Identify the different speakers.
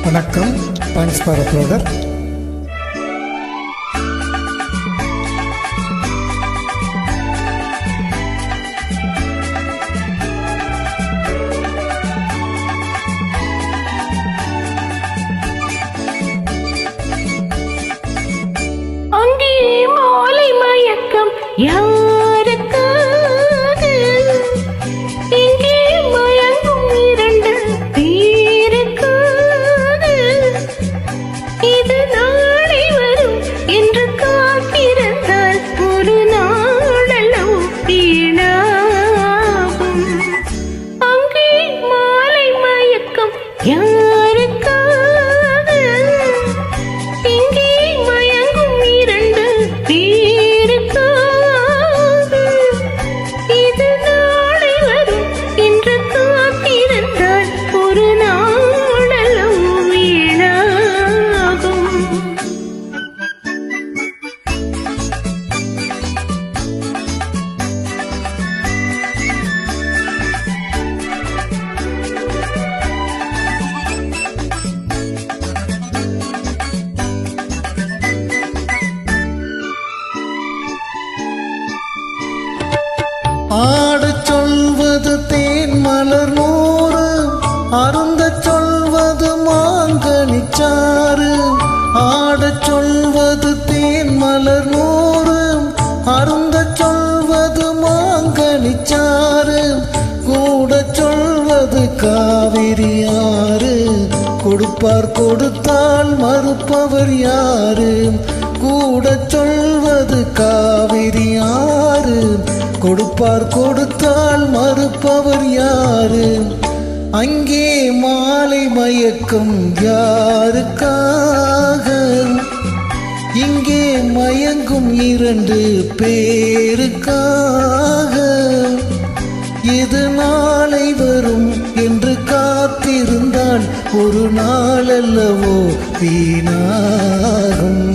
Speaker 1: வணக்கம். Thanks for uploader.
Speaker 2: அங்கே மாலை மயக்கம் யாருக்காக, இங்கே மயங்கும் இரண்டு பேருக்காக. இது நாளை வரும் என்று காத்திருந்தால் ஒரு நாளெல்லாம் வீணாகும். அங்கே மாலை மயக்கம் யாருக்காக, இங்கே மயங்கும் இரண்டு பேருக்காக. இது நாளை வரும் என்று காத்திருந்தால் ஒரு நாளெல்லாம் வீணாகும்.
Speaker 1: ஆடச் சொல்வது தேன் மலர் நூறு, அருந்தச் சொல்வது மாங்கனிச்சாறு. ஆடச் சொல்வது தேன் மலர் நூறு, அருந்தச் சொல்வது மாங்கனிச்சாறு. கூடச் சொல்வது காவிரி ஆறு, கொடுப்பார் கொடுத்தால் மறுப்பவர் யாரு? கூடச் சொல்வது காவிரி ஆறு, கொடுப்பார் கொடுத்தால் மறுப்பவர் யாரு? அங்கே மாலை மயக்கம் யாருக்காக, இங்கே மயங்கும் இரண்டு பேருக்காக. எது நாளை வரும் என்று காத்திருந்தால் ஒரு நாளல்லவோ வீணாகும்.